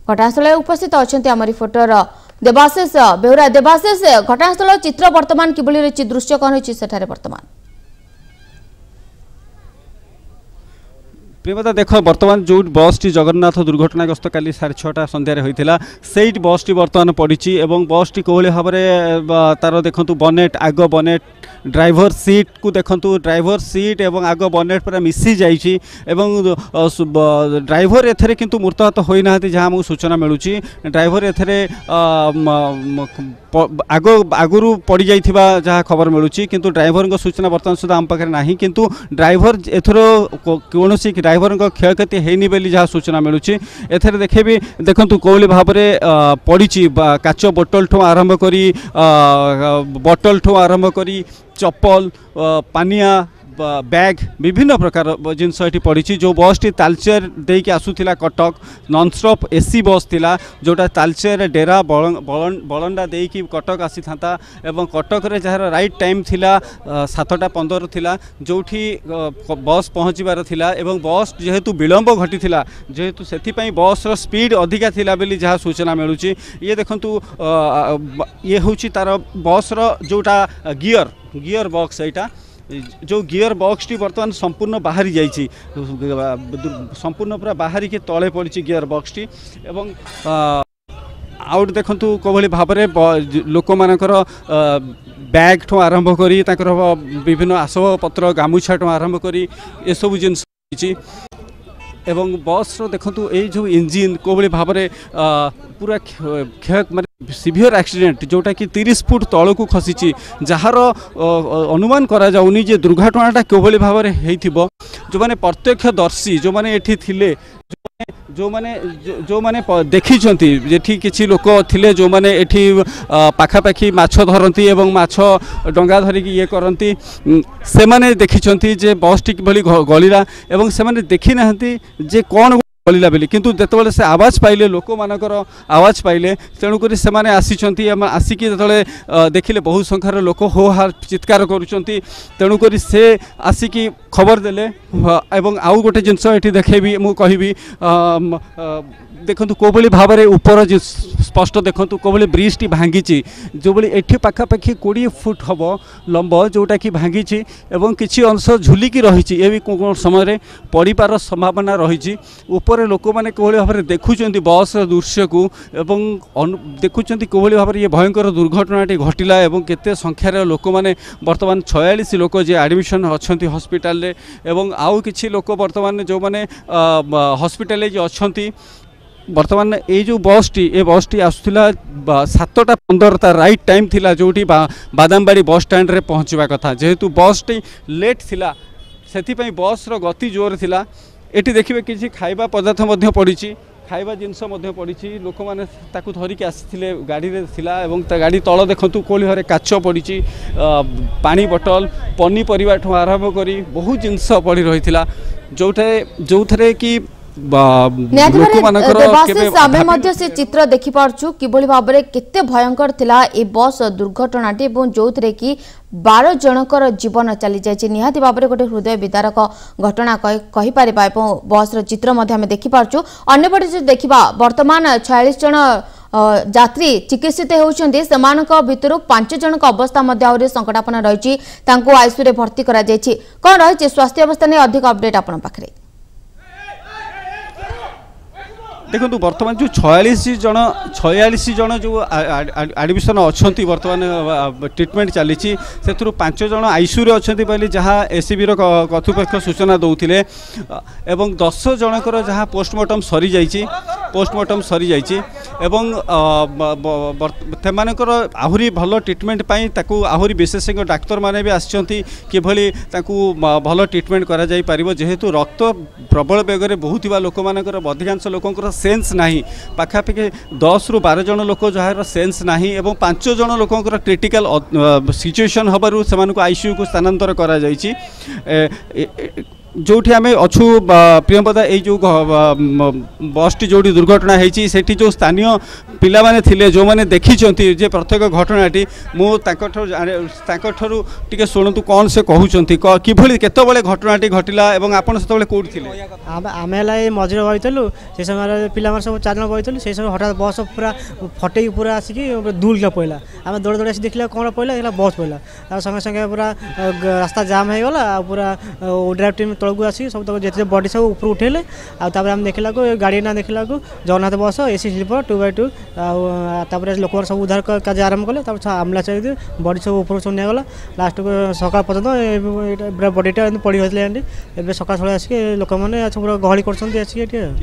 घटनास्थल उपस्थित अच्छा आम रिपोर्टर देवाशीष बेहुरा। देवाशीष, घटनास्थल चित्र वर्तमान किभली रही, दृश्य कौन रही सेठारे वर्तमान? प्रेमता देख बर्तमान जो बस टी जगन्नाथ दुर्घटनाग्रस्त काली 6:30 सन्धार होता से बस टी बर्तमान पड़ी और बस टी कोहली भाव में तार देखु बनेट आग बनेट ड्राइवर सीट को देखु ड्राइवर सीट एवं आग बनेट पूरा मिसी जाइए ड्राइवर एथरे किंतु मृताहत होना जहाँ आमको सूचना मिलूँ। ड्राइवर एथरे आगु पड़ जाइथिबा जहाँ खबर मिलूँ किंतु ड्राइवर सूचना बर्तमान सुधा आम पाखे ना किंतु ड्राइवर एथर कौन ड्राइवर क्षयक्षति होनी बोली जहाँ सूचना मिलूँ। एथर देखेबी देखु कोहली भाव में पड़ी काच बोतल ठू आरंभ करी बोतल ठू आरंभ करी चप्पल पानिया बैग विभिन्न प्रकार जिनस ये पड़ी। जो बस टी तालचेर देकी आसूला कटक नॉनस्टॉप एसी बस थिला जोटा तालचेर डेरा बलंडा देकी कटक आसी था एवं कटक रे जार राइट टाइम थिला 7:15 थिला जोठी बस पहुँचबार थिला एवं बस जेहेतु विलंब घटी थिला जेहेतु से बस स्पीड अधिका थिला बेली जहाँ सूचना मिलूँ। ये देखंतु ये हूँ तार बस जोटा गियर बॉक्स यहाँ जो गियर बॉक्स टी बर्तमान संपूर्ण बाहरी जाइए संपूर्ण पूरा बाहरी के तले पड़ी गियर बॉक्स टी एवं आउट देखंतु कोभली भाव में लोक मानकर बैग ठू आरंभ करी विभिन्न आसब पत्र गामुछा ठू आरंभ करी ये सब जिनस एवं बस देखंतु ये जो इंजिन कोभली भाव में पूरा क्षय माने सीवियर एक्सीडेंट जोटा कि 30 फुट तल को खसी जार अनुमान करा जाउनी जे दुर्घटनाटा कोभली भाव में होइथिबो। जो माने प्रत्यक्षदर्शी जो माने एठी थिले जो माने देखी जेठी किछि लोक थिले जो माने एठी पाखापाखी माछ धरती एवं माछ डंगा धरिकी ये करती से माने देखी जे बस टी भली गलिला एवं से माने देखी नाहंती जे कौन गलिला बेली किंतु जेतेबेले से आवाज पाइले लोक मानकर आवाज पाइले तेणुक से आसिक जो देखिले बहुत संख्यार लोक हो हा चित्कार करुँच तेणुक से आसिक खबर देले एवं आउ गोटे जिनस ये देखेबी मु कहबी देखु कोभली भाव में ऊपर स्पष्ट देखु कोभली ब्रिज टी भांगी जो बड़ी एठी पाखापाखी 20 फुट हम लंब जोटा कि भांगी एवं किसी अंश झुलिकी रही ये भी कौन समय पड़ार संभावना रही ऊपर लोक मैंने कोभली भाव में देखुं बस दृश्य को एवं देखुं कोभली भाव में ये भयंकर दुर्घटनाटी घटिला एवं केते संख्यार लोक मैंने बर्तमान 46 लोक जे एडमिशन अच्छा हॉस्पिटल रे एवं आउ किछि लोक बर्तमान जो मैंने हॉस्पिटल अच्छा बर्तमान ये जो बस टी आसुला 7:15 तार राइट टाइम थिला जोटी बादामबाड़ी बस स्टैंड रे पहुँचवा कथा जेहेतु बस टी लेट थिला सेथिपई बस रो गति जोर थिला। एटी देखिबे किछि खाइबा पदार्थ मध्य पड़ी खाइबा जिनस पड़ी लोक मैंने धरिकी आसी गाड़ी रे थिला एवं गाड़ी तल देखु कोली घरे काच पड़ी पानी बोतल पनीपरिया ठू आरंभ करी बहुत जिनस पड़ी रही जो थे कि से चित्र देखि पारछु किभली भाव में केते भयंकर थिला ए बस दुर्घटनाटी एवं जो थे कि 12 जनकर जीवन चली जाइए निहाती भाव में गोटे हृदय विदारक घटना कहि पारिबा एवं बस चित्र आम देखि पारछु। अन्यपटे जो देखिबा वर्तमान 46 जन यात्री चिकित्सित होउछन्ती सेमानक भितरु 5 जनक अवस्था मध्य आउरे संकटापन्न रहिछि तांको आईसीयू रे भर्ती करा जाइछि। कोन रहिछि स्वास्थ्य अवस्था ने अधिक अपडेट आपण पाखरे? देखो बर्तमान जो 46 जन जो एडमिशन अच्छा बर्तमान ट्रिटमेंट चली से 5 जन आईसीयू रे अच्छा बोली जहाँ एसीबी कर्तृपक्ष सूचना दौले एवं 10 जनकर जहाँ पोस्टमार्टम सरी जाइए एवं सेमानकर आहुरी भल ट्रिटमेंट पाई ताकू आहुरी विशेषज्ञ डाक्तर माने भी आछंती किभली ताकू भल ट्रिटमेंट करा जाई पारिबो जेहेतु रक्त प्रबल बेगरे बहुत लोक मानकर अधिकांश लोकंकर सेन्स नहीं पाखापाखि 10 ରୁ 12 जन लोक जार सेन्स नहीं एवं 5 जन लोकंकर क्रिटिकल सिचुएशन हबारु सेमानकु आईसीयू को स्थानांतर करा जाइछि। जोठी आम अच्छु प्रियंपदा ये जो बस टी जो दुर्घटना होती से जो स्थानीय पिला माने थिले जो माने देखी जे प्रत्येक घटनाटी मुझे टे शुणु कौन से कहते कि केतबले घटनाटी घटला और आपड़ से कौट थे आम मझे बहीलु से समय पिला सब 4 जन बहीलु से समय हठात बस पूरा फटे पूरा आसिक दूल के पड़ा आम दौड़ दौड़ आसी देखला कौन पड़ा बस पड़ा संगे संगे पूरा रास्ता जाम हो गला पूरा ओड्राइव टीम तौक आसिक सब तक जिते बडी सब ऊपर उठेले आम देखला गाड़ी ना देखला जगन्नाथ बस एसी स्लीपर 2x2 आपर लोक सब उद्धार कार्य आरंभ कले आम्बुलांस बडी सब ऊपर सब निगला लास्ट को सकाल पर्यटन बडीटा पड़ी होते सकाल सकाल आसिक लोक मैंने पूरा गहली कर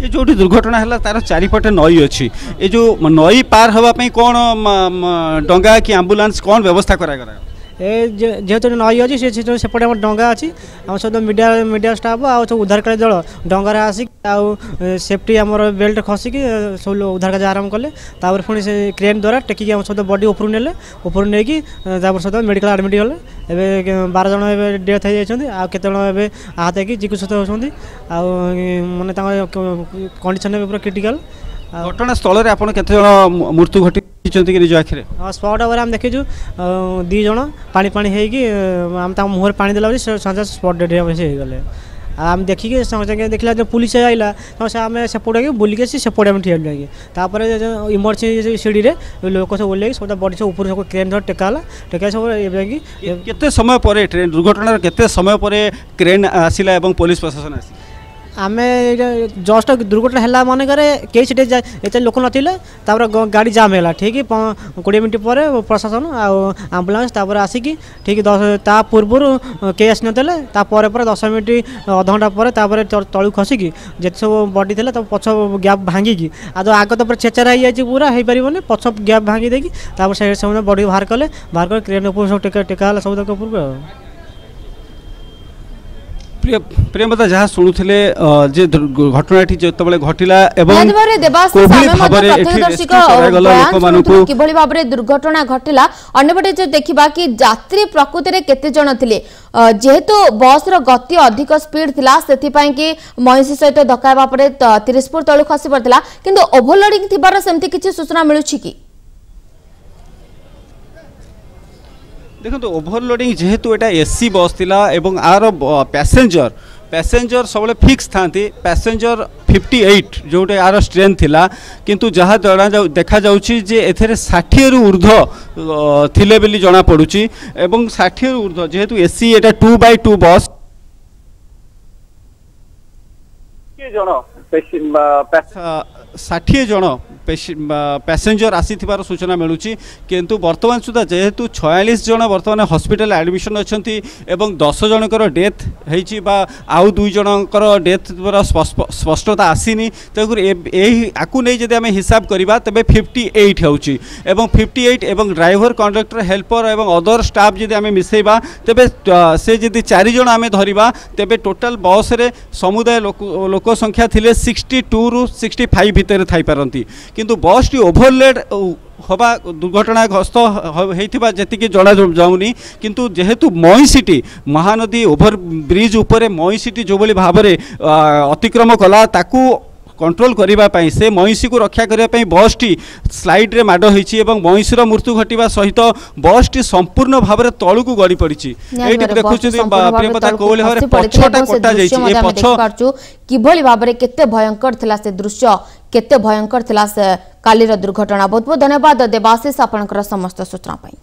जो दुर्घटना है तार चारिपटे नई अच्छी ये जो नई पार हाँपाई कौन डंगा कि आम्बुलांस कौन व्यवस्था करागला जेहेतु नई अच्छी सेपटे डंगा अच्छी आम सब मीडिया स्टाफ आ सब उद्धारकारी दल डंगार आसिक सेफ्टी आमर बेल्ट खसिक सब उद्धार कार्य आरंभ कले पुणी से क्रेन द्वारा टेकिक आम सब बडी ऊपर ने ऊपर नहीं सब मेडिकल आडमिट गले एवं 12 जन एवं डेथ हो जाती आते आहत हो चिकित्सित होती मानने कंडीशन पूरा क्रिटिकल घटना स्थल आप मृत्यु घटी निज आखिरे स्पट पर आम देखीचु 2 जन पानी पानी होम मुहर पानी देला स्पट डेड हो गले आम देखिए संगे देखला जो पुलिस आइला तो आम सेपटे बुलिक सेपटे आम ठिया तापर इमरजेंसी सीढ़ी लोक सब ओल्ल सब बड़ी सब ऊपर सब क्रेन धर टेकाला टेका सब केते समय पर ट्रेन दुर्घटना केते समय पर क्रेन आसिला एवं पुलिस प्रशासन आसी आम जस्ट दुर्घटना है मन कई सीटे लोक नापर गाड़ी जाम है ठीक 20 मिनट पर प्रशासन आम्बुलांस आसिक ठीक 10 पूर्व कई आसी नापर 10 मिनट अध घंटा पर तलू खसिक जिते सब बडी थी पछ गैप भांगिकी आग तो पूरा चेचारा हो जाए पूरा हो पारे पछ गैप भांगी देकी से बडी बाहर कले क्रेन ऊपर सब टेका सब तक ऊपर प्रियंपदा जहाँ शुणुले जे घटनाटी जो घटला किभली भाव दुर्घटना घटला अन्यपटे जो देखा कि यात्री प्रकृति केते जन थिले जेहेतु बस रो गति अधिक स्पीड थिला सेथिपाई कि महिषी सहित धक्का हेबा परे 30 फुट तळु खसी पड़ता किंतु ओभरलोडिंग थिबार सेमति किछि सूचना मिलुछि कि देखो ओभरलोडिंग जेहेतु एटा एसी बस थिला एवं आर पैसेंजर सब फिक्स था पैसेंजर 58 जोटे आर स्ट्रेन थिला किंतु जहाँ देखा जाउछि जे एथरे 60 रु ऊर्ध्व थिले बेली जना पड़ुछि एवं 60 रु ऊर्ध्व जेहेतु एसी एटा 2x2 बस 60 जन पैसेंजर आसी सूचना मिलूँ किंतु वर्तमान सुधा जेहेतु 46 जन वर्तमान हॉस्पिटल एडमिशन अच्छा एवं 10 जनकर डेथ होती आउ 2 जनकर डेथ स्पष्टता आसीनी तेणुक आपको नहीं जब आम हिसाब करवा तेज 58 होची एवं 58 एवं ड्राइवर कंडक्टर हेल्पर एवं अदर स्टाफ जब आम मिसेबा तेबे से जब 4 जन आम धरवा तेबे टोटाल बस रे समुदाय लोक संख्या थिले 62 रु 65 भितर थाई पारंती किंतु बस टी ओभरलोड हवा दुर्घटनाग्रस्त होता जी जना जाऊनी किंतु जेहेतु महिषीटी महानदी ओभर ब्रिज उपरे महिषीटी जो भाव में अतिक्रम कला ताकू कंट्रोल करने से महिषी को रक्षा करने बस टी स्लाइड रे माड़ होती महिषीर मृत्यु घटवा सहित बस टी संपूर्ण भाव में तलू को गड़ी पड़ी देखुं प्रियंपदा कौली भाव पछटा कटा जाइए किभली भाव में केते भयंकर थिला से दृश्य केते भयंकर थिला से कालीर दुर्घटना बहुत बहुत धन्यवाद देवाशीष आपनकर समस्त सूचना पाई।